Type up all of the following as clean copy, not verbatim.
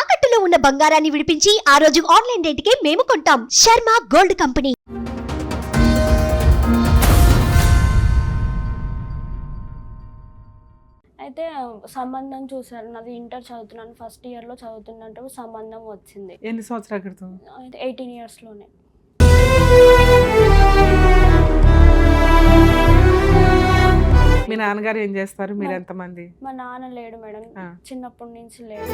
తాకట్టులో ఉన్న బంగారాన్ని విడిపించి ఆ రోజు ఆన్లైన్ రేటుకే మేము కొంటాం. Sharma gold company. అయితే సంబంధం చూసారు. నాది ఇంటర్ చదువుతున్నాను, ఫస్ట్ ఇయర్లో చదువుతున్నట్టు సంబంధం వచ్చింది. ఎన్ని సంవత్సరాల క్రితం? 18 ఇయర్స్లోనే. మీ నాన్నగారు ఏం చేస్తారు? మీరు ఎంతమంది? మా నాన్న లేడు మేడం, చిన్నప్పటి నుంచి లేడు.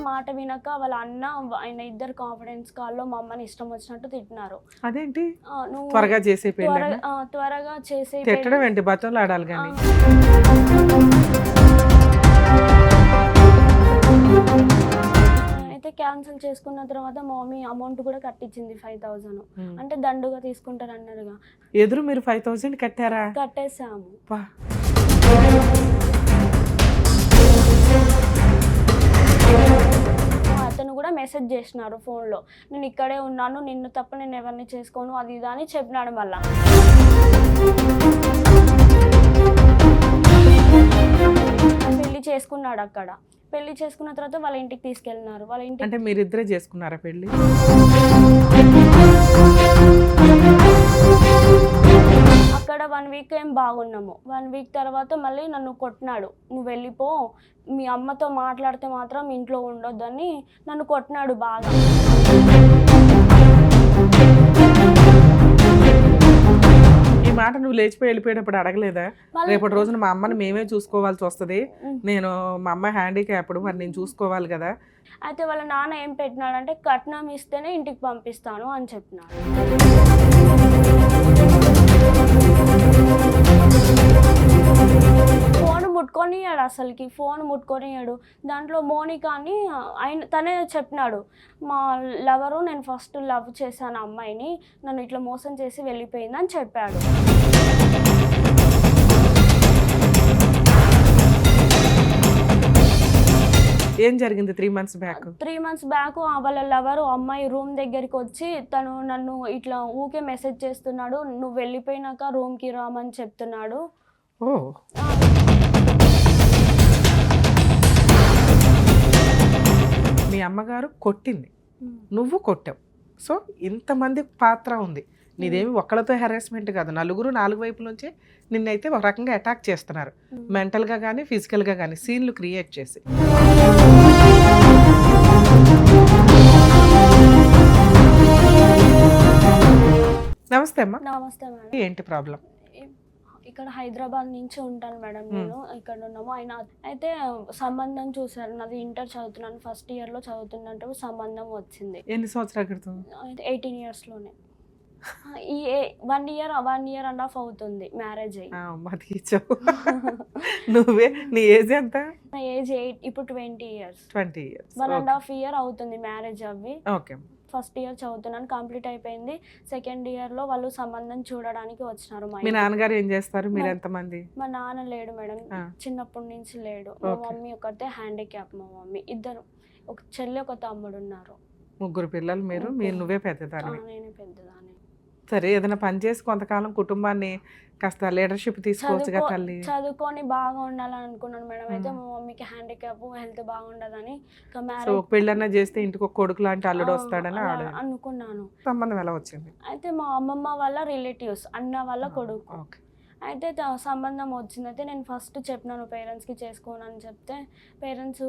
మాట వినక వాళ్ళ అన్న ఆయన ఇద్దరు కాన్ఫిడెన్స్ కాల్లో మా అమ్మని ఇష్టం వచ్చినట్టు తిట్టినారు. అదేంటి నువ్వు త్వరగా చేసే త్వరగా చేసే తిట్టడం ఏంటి? బతులు ఆడాలి కానీ. అయితే క్యాన్సిల్ చేసుకున్న తర్వాత మా మమ్మీ అమౌంట్ కూడా కట్టించింది 5,000. అంటే దండుగా తీసుకుంటారు అన్నారుగా. ఎదురు మీరు 5,000 కట్టారా? కట్టేసాము. అతను కూడా మెసేజ్ చేసినారు ఫోన్లో, నేను ఇక్కడే ఉన్నాను, నిన్ను తప్ప నేను ఎవరిని చేసుకోను, అది ఇది అని చెప్పినాడు. మళ్ళా పెళ్లి చేసుకున్నాడు. అక్కడ పెళ్లి చేసుకున్న తర్వాత వాళ్ళ ఇంటికి తీసుకెళ్ళినారు. వాళ్ళ ఇంటికి అంటే మీరిద్దరే చేసుకున్నారా పెళ్లి? అక్కడ 1 వీక్ ఏం బాగున్నాము. 1 వీక్ తర్వాత మళ్ళీ నన్ను కొట్టినాడు. నువ్వు వెళ్ళిపో, మీ అమ్మతో మాట్లాడితే మాత్రం ఇంట్లో ఉండొద్దని నన్ను కొట్టినాడు బాగా. ఈ మాట నువ్వు లేచిపోయి వెళ్ళిపోయేటప్పుడు అడగలేదా? రేపటి రోజున మా అమ్మని మేమే చూసుకోవాల్సి వస్తుంది, నేను మా అమ్మ హ్యాండిక్యాప్డ్, మరి నేను చూసుకోవాలి కదా. అయితే వాళ్ళ నాన్న ఏం పెట్టినాడంటే, కట్నం ఇస్తేనే ఇంటికి పంపిస్తాను అని చెప్పినాడు. ఫోన్ ముట్టుకొనియాడు, అసలుకి ఫోన్ ముట్టుకొనియాడు. దాంట్లో మోనికా అని తనే చెప్పినాడు, మా లవరు, నేను ఫస్ట్ లవ్ చేశాను అమ్మాయిని, నన్ను ఇట్లా మోసం చేసి వెళ్ళిపోయిందని చెప్పాడు. ఏం జరిగింది 3 months బ్యాక్? 3 months బ్యాక్ వాళ్ళ లవరు అమ్మాయి రూమ్ దగ్గరికి వచ్చి తను నన్ను ఇట్లా ఊకే మెసేజ్ చేస్తున్నాడు, నువ్వు వెళ్ళిపోయినాక రూమ్కి రామని చెప్తున్నాడు. మీ అమ్మగారు కొట్టింది, నువ్వు కొట్టావు. సో ఇంతమంది పాత్ర ఉంది. నీదేమి ఒక్కళ్ళతో హెరాస్మెంట్ కాదు, నలుగురు 4 వైపుల నుంచి నిన్నైతే ఒక రకంగా అటాక్ చేస్తున్నారు, మెంటల్గా కానీ ఫిజికల్గా కానీ, సీన్లు క్రియేట్ చేసి. నమస్తే అమ్మా. నమస్తే మేడం. ఏంటి ప్రాబ్లం? ఇక్కడ హైదరాబాద్ నుంచి ఉంటాను మేడం, నేను ఇక్కడ ఉన్నాము. ఆయన అయితే సంబంధం చూసారు. నాది ఇంటర్ చదువుతున్నాను, ఫస్ట్ ఇయర్లో చదువుతున్నట్టు సంబంధం వచ్చింది. ఎన్ని సంవత్సరాల క్రితం? 18 ఇయర్స్లోనే. ఈ 1 year and half అవుతుంది మ్యారేజ్ అయ్యి. నువ్వే, నీ ఏజ్ ఎంత? నా ఏజ్ 8, ఇప్పుడు 20 years. 20 years. 1.5 year అవుతుంది మ్యారేజ్ అవ్వి. ఓకే. ఫస్ట్ ఇయర్ చదువుతున్నాను, కంప్లీట్ అయిపోయింది. సెకండ్ ఇయర్లో వాళ్ళు సంబంధం చూడడానికి వచ్చినారు. మీ నాన్నగారు ఏం చేస్తారు? మీరు ఎంతమంది? మా నాన్న లేడు మేడం, చిన్నప్పటి నుంచి లేడు. మా మమ్మీ ఒకటే హ్యాండిక్యాప్. మా మమ్మీ ఇద్దరు, ఒక చెల్లి ఒక తమ్ముడు ఉన్నారు. 3 పిల్లలు. మీరు నువ్వే పెద్దదాన్ని? నేనే పెద్దదాన్ని. సరే, ఏదైనా పని చేసి కొంతకాలం కుటుంబాన్ని కాస్త లీడర్షిప్ తీసుకోవచ్చుగా తల్లి. చదువుకొని బాగా ఉండాలని అనుకున్నాను మేడం. అయితే మా మమ్మీకి హ్యాండిక్యాప్, హెల్త్ బాగుండదని ఒక పెళ్ళన్నా చేస్తే ఇంటికి ఒక కొడుకు లాంటి అల్లుడు వస్తాడని అనుకున్నాను. సంబంధం ఎలా వచ్చింది? అయితే మా అమ్మమ్మ వాళ్ళ రిలేటివ్స్, అన్న వాళ్ళ కొడుకు. అయితే సంబంధం వచ్చింది. అయితే నేను ఫస్ట్ చెప్పినాను పేరెంట్స్కి చేసుకోనని చెప్తే, పేరెంట్స్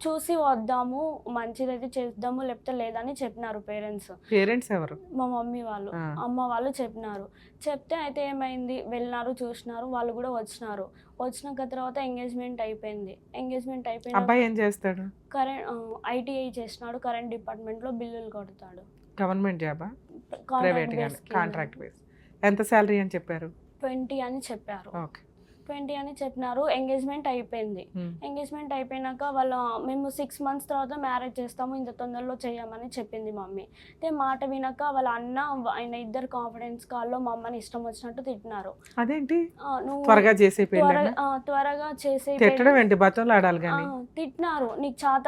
చూసి వద్దాము, మంచిదైతే చేద్దాము, లేకపోతే లేదని చెప్పినారు పేరెంట్స్. పేరెంట్స్ ఎవరు? మా మమ్మీ వాళ్ళు, అమ్మ వాళ్ళు చెప్పినారు. చెప్తే అయితే ఏమైంది, వెళ్ళినారు, చూసినారు, వాళ్ళు కూడా వచ్చినారు. వచ్చినాక తర్వాత ఎంగేజ్మెంట్ అయిపోయింది. ఎంగేజ్మెంట్ అయిపోయింది. అబ్బాయి ఏం చేస్తాడు? ITI చేసినాడు, కరెంట్ డిపార్ట్మెంట్లో బిల్లులు కొడతాడు. గవర్నమెంట్ జాబా? ప్రైవేట్? Contract base. ఎంత శాలరీ అని చెప్పారు? 20 అని చెప్పారు. 20 అని చెప్పినారు. ఎంగేజ్మెంట్ అయిపోయింది. ఎంగేజ్మెంట్ అయిపోయినాక మేము 6 months తర్వాత మ్యారేజ్ చేస్తాము, ఇంత తొందరలో చేయమని చెప్పింది మమ్మీ. అయితే మాట వినక వాళ్ళ ఆయన ఇద్దరు కాన్ఫిడెన్స్ కాల్లో మా అమ్మని ఇష్టం వచ్చినట్టు తిట్టినారు. అదేంటి నువ్వు త్వరగా చేసే త్వరగా చేసే తిట్టడం ఏంటి, బతులు ఆడాలి కానీ తిట్టినారు. నీకు చేత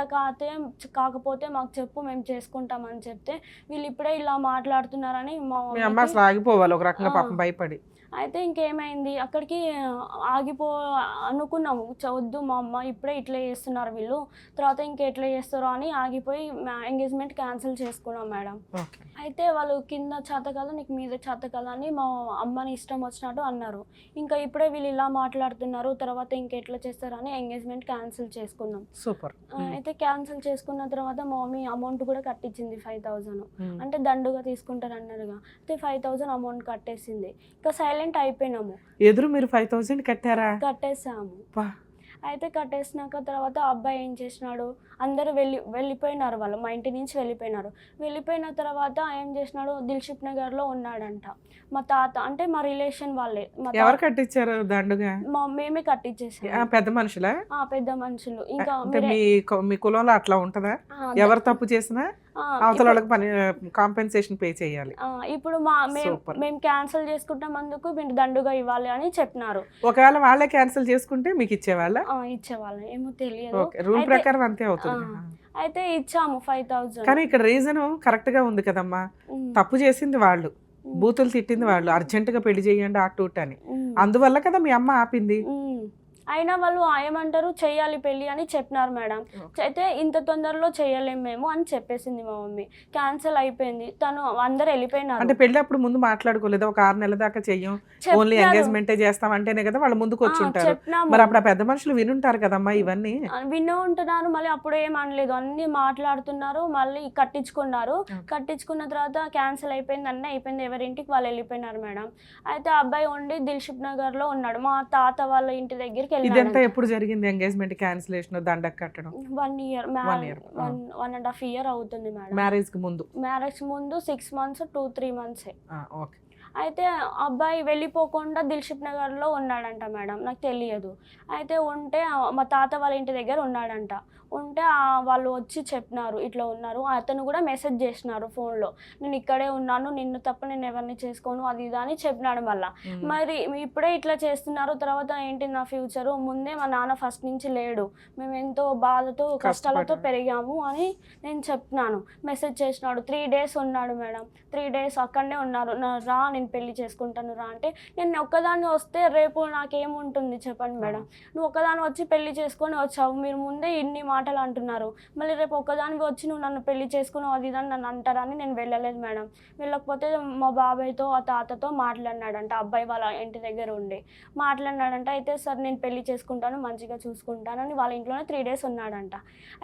కాకపోతే మాకు చెప్పు, మేము చేసుకుంటామని చెప్తే వీళ్ళు ఇప్పుడే ఇలా మాట్లాడుతున్నారని మా అమ్మ అసలు ఆగిపోవాలి ఒక రకంగా పాపం భయపడి. అయితే ఇంకేమైంది, అక్కడికి అనుకున్నాము వద్దు మా అమ్మ ఇప్పుడే ఇట్లా చేస్తున్నారు వీళ్ళు, తర్వాత ఇంకెట్లా చేస్తారో అని ఆగిపోయి ఎంగేజ్మెంట్ క్యాన్సిల్ చేసుకున్నాం మేడం. అయితే వాళ్ళు కింద చేత కదా నీకు మీద చేత కదా అని మా అమ్మని ఇష్టం వచ్చినట్టు అన్నారు. ఇంకా ఇప్పుడే వీళ్ళు ఇలా మాట్లాడుతున్నారు, తర్వాత ఇంకెట్లా చేస్తారు అని ఎంగేజ్మెంట్ క్యాన్సిల్ చేసుకున్నాం. సూపర్. అయితే క్యాన్సిల్ చేసుకున్న తర్వాత మా మమ్మీ అమౌంట్ కూడా కట్టించింది 5,000, అంటే దండుగా తీసుకుంటారు అన్నారుగా. అయితే 5,000 అమౌంట్ కట్టేసింది. ఇంకా సైలెంట్ అయిపోయినాము. ఎదురు మీరు 5,000 కట్టారా? కట్టేసాము. అయితే కట్టేసినాక తర్వాత అబ్బాయి ఏం చేసినాడు, అందరూ వెళ్ళిపోయినారు, వాళ్ళు మా ఇంటి నుంచి వెళ్ళిపోయినారు. వెళ్ళిపోయిన తర్వాత ఏం చేసినాడు, దిల్షుక్ నగర్లో ఉన్నాడంట. మా తాత అంటే మా రిలేషన్ వాళ్ళే. ఎవరు కట్టించారు దండుగా? మేమే కట్టించేసాం. పెద్ద మనుషులా? పెద్ద మనుషులు. ఇంకా మీ కులంలో అట్లా ఉంటదా, ఎవరు తప్పు చేసినా అవతల వాళ్ళకి కాంపెన్సేషన్ పే చేయాలి. ఇప్పుడు మేము క్యాన్సిల్ చేసుకుంటాం, అందుకు మీరు దండుగా ఇవ్వాలి అని చెప్పినారు. ఒకవేళ వాళ్ళే క్యాన్సిల్ చేసుకుంటే మీకు ఇచ్చేవాళ్ళ? ఇచ్చేవాళ్ళం, ఏమో తెలియదు, రూల్ ప్రకారం అంతే అవుతుంది. అయితే ఇచ్చాము 5,000. కానీ ఇక్కడ రీజన్ కరెక్ట్ గా ఉంది కదమ్మా, తప్పు చేసింది వాళ్ళు, బూతులు తిట్టింది వాళ్ళు, అర్జెంట్ గా పెళ్లి చేయండి అటు అని, అందువల్ల కదా మీ అమ్మ ఆపింది. అయినా వాళ్ళు ఏమంటారు, చెయ్యాలి పెళ్ళి అని చెప్పినారు మేడం. అయితే ఇంత తొందరలో చేయలేము మేము అని చెప్పేసింది మా మమ్మీ. క్యాన్సిల్ అయిపోయింది, తను అందరు వెళ్ళిపోయినారు. అంటే పెళ్లి అప్పుడు ముందు మాట్లాడుకోలేదు, ఒక 6 నెలల దాకా చెయ్యం, ఓన్లీ ఎంగేజ్మెంటే చేస్తాం అంటేనే కదా వాళ్ళు ముందుకు వచ్చి ఉంటారు. మరి అప్పుడు ఆ పెద్ద మనుషులు వినుంటారు కదమ్మా ఇవన్నీ. విను ఉంటున్నారు, మళ్ళీ అప్పుడు ఏం అనలేదు, అన్ని మాట్లాడుతున్నారు, మళ్ళీ కట్టించుకున్నారు. కట్టించుకున్న తర్వాత క్యాన్సిల్ అయిపోయింది, అన్నీ అయిపోయింది, ఎవరింటికి వాళ్ళు వెళ్ళిపోయినారు మేడం. అయితే అబ్బాయి ఉండి దిల్షుక్ నగర్ లో ఉన్నాడు, మా తాత వాళ్ళ ఇంటి దగ్గరికి. ఇదంతా ఎప్పుడు జరిగింది ఎంగేజ్మెంట్ క్యాన్సిలేషన్ దండకు కట్టడం? 1 year, 1.5 year అవుతుంది మేడం. మ్యారేజ్ కి ముందు? మ్యారేజ్ ముందు 6 months 2-3 months. అయితే అబ్బాయి వెళ్ళిపోకుండా దిల్షుక్ నగర్లో ఉన్నాడంట మేడం, నాకు తెలియదు. అయితే ఉంటే మా తాత వాళ్ళ ఇంటి దగ్గర ఉన్నాడంట. ఉంటే వాళ్ళు వచ్చి చెప్పినారు ఇట్లా ఉన్నారు. అతను కూడా మెసేజ్ చేసినారు ఫోన్లో, నేను ఇక్కడే ఉన్నాను, నిన్ను తప్ప నేను ఎవరిని చేసుకోను అది ఇది అని చెప్పినాడు. మళ్ళీ మరి ఇప్పుడే ఇట్లా చేస్తున్నారు, తర్వాత ఏంటి నా ఫ్యూచరు, ముందే మా నాన్న ఫస్ట్ నుంచి లేడు, మేము ఎంతో బాధతో కష్టాలతో పెరిగాము అని నేను చెప్పినాను. మెసేజ్ చేసినాడు. 3 days ఉన్నాడు మేడం. 3 days అక్కడనే ఉన్నారు. రా నేను పెళ్లి చేసుకుంటాను రా అంటే, నేను ఒక్కదాన్ని వస్తే రేపు నాకేముంటుంది చెప్పండి మేడం, నువ్వు ఒక్కదాన్ని వచ్చి పెళ్లి చేసుకొని వచ్చావు, మీరు ముందే ఇన్ని మాటలు అంటున్నారు, మళ్ళీ రేపు ఒక్కదానికి వచ్చి నువ్వు నన్ను పెళ్లి చేసుకున్నావు అది ఇదని నన్ను అంటారని నేను వెళ్ళలేదు మేడం. వెళ్ళకపోతే మా బాబాయ్తో ఆ తాతతో మాట్లాడినాడంట, అబ్బాయి వాళ్ళ ఇంటి దగ్గర ఉండి మాట్లాడినాడంట. అయితే సార్ నేను పెళ్లి చేసుకుంటాను, మంచిగా చూసుకుంటానని వాళ్ళ ఇంట్లోనే 3 days ఉన్నాడంట.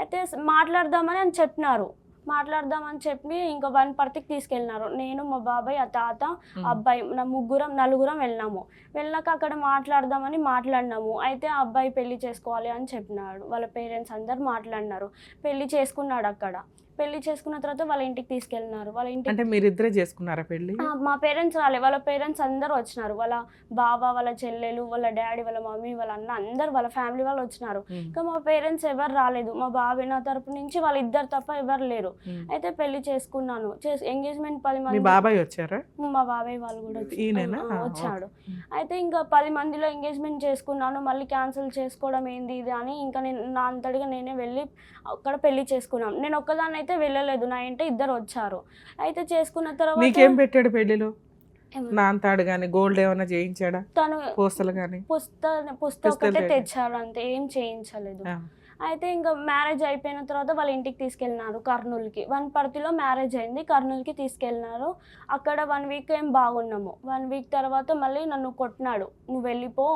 అయితే మాట్లాడదామని అని చెప్పినారు. మాట్లాడదామని చెప్పి ఇంకా 1 తీసుకెళ్ళినారు. నేను మా బాబాయ్ ఆ తాత అబ్బాయి నలుగురం వెళ్ళినాము. వెళ్ళాక అక్కడ మాట్లాడదామని మాట్లాడినాము. అయితే ఆ అబ్బాయి పెళ్లి చేసుకోవాలి అని చెప్పినాడు. వాళ్ళ పేరెంట్స్ అందరు మాట్లాడినారు. పెళ్లి చేసుకున్నాడు. అక్కడ పెళ్లి చేసుకున్న తర్వాత వాళ్ళ ఇంటికి తీసుకెళ్ళినారు. వాళ్ళ ఇంటికి అంటే మీరిద్దరే చేసుకున్నారా పెళ్లి? మా పేరెంట్స్ రాలే, వాళ్ళ పేరెంట్స్ అందరు వచ్చినారు. వాళ్ళ బావ, వాళ్ళ చెల్లెలు, వాళ్ళ డాడీ, వాళ్ళ మమ్మీ, వాళ్ళ అన్న అందరు వాళ్ళ ఫ్యామిలీ వాళ్ళు వచ్చినారు. ఇంకా మా పేరెంట్స్ ఎవరు రాలేదు. మా బాబాయ్ నా తరపు నుంచి వాళ్ళ ఇద్దరు తప్ప ఎవరు లేరు. అయితే పెళ్లి చేసుకున్నాను. ఎంగేజ్మెంట్ 10 మంది. బాబాయ్ వచ్చారా? మా బాబాయ్ వాళ్ళు కూడా వచ్చాడు. అయితే ఇంకా 10 మందిలో ఎంగేజ్మెంట్ చేసుకున్నాను. మళ్ళీ క్యాన్సిల్ చేసుకోవడం ఏంది ఇది అని ఇంకా నేను నా అంతటిగా నేనే వెళ్ళి అక్కడ పెళ్లి చేసుకున్నాను. నేను ఒక్కదాన్ని అయితే వెళ్ళలేదు, నా ఇంటే ఇద్దరు వచ్చారు. అయితే చేసుకున్న తర్వాత నీకేం పెట్టాడు పెళ్లిలో? నాంతాడు గాని గోల్డ్ ఏమైనా చేయించాడా? తను పూసలు గాని పుస్తకం తెచ్చాడు, అంతే, ఏం చేయించలేదు. అయితే ఇంకా మ్యారేజ్ అయిపోయిన తర్వాత వాళ్ళ ఇంటికి తీసుకెళ్ళినారు కర్నూలుకి. 1 మ్యారేజ్ అయింది, కర్నూలుకి తీసుకెళ్ళినారు. అక్కడ 1 week ఏం బాగున్నాము. 1 week తర్వాత మళ్ళీ నన్ను కొట్టినాడు, నువ్వు వెళ్ళిపో,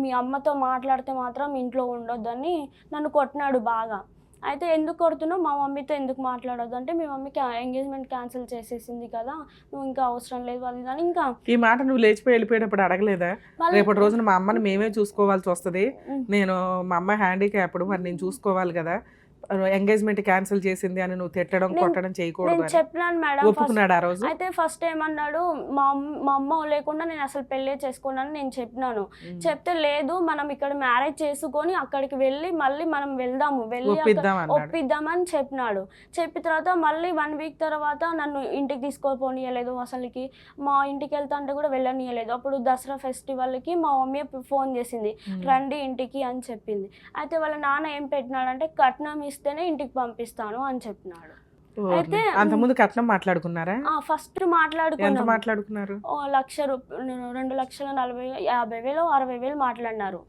మీ అమ్మతో మాట్లాడితే మాత్రం ఇంట్లో ఉండొద్దని నన్ను కొట్టినాడు బాగా. అయితే ఎందుకు కొడుతున్నావు, మా మమ్మీతో ఎందుకు మాట్లాడొద్దు అంటే, మీ మమ్మీకి ఎంగేజ్మెంట్ క్యాన్సిల్ చేసేసింది కదా, నువ్వు ఇంకా అవసరం లేదు అది అని. ఇంకా ఈ మాట నువ్వు లేచిపోయి వెళ్ళిపోయేటప్పుడు అడగలేదా? రేపటి రోజున మా అమ్మని మేమే చూసుకోవాల్సి వస్తుంది, నేను మా అమ్మ హ్యాండిక్యాప్డ్, మరి నేను చూసుకోవాలి కదా, ఎంగేజ్మెంట్ క్యాన్సిల్ చేసింది అని నువ్వు తిట్టడం కొట్టడం చేయకూడదు నేను అని చెప్పినాను మేడం. ఒప్పుకున్నాడు ఆ రోజు? అయితే ఫస్ట్ ఏమన్నాడు, మా అమ్మ లేకుండా నేను అసలు పెళ్ళే చేసుకోనని నేను చెప్పినాను. చెప్తే లేదు మనం ఇక్కడ మ్యారేజ్ చేసుకొని అక్కడికి వెళ్ళి మళ్ళీ మనం వెళ్దాము, వెళ్ళి ఒప్పిద్దామని చెప్పినాడు. చెప్పిన తర్వాత మళ్ళీ 1 వీక్ తర్వాత నన్ను ఇంటికి తీసుకోపోనీయలేదు. అసలుకి మా ఇంటికి వెళ్తా అంటే కూడా వెళ్ళనీయలేదు. అప్పుడు దసరా ఫెస్టివల్కి మా మమ్మీ ఫోన్ చేసింది, రండి ఇంటికి అని చెప్పింది. అయితే వాళ్ళ నాన్న ఏం పెట్టినాడంటే కట్నం ఇస్తేనే ఇంటికి పంపిస్తాను అని చెప్పినాడు. అయితే అంతకుముందు కట్నం మాట్లాడుకున్నారా? ఫస్ట్ మాట్లాడుకున్నారు 2,40,50,000 60,000 మాట్లాడినారు.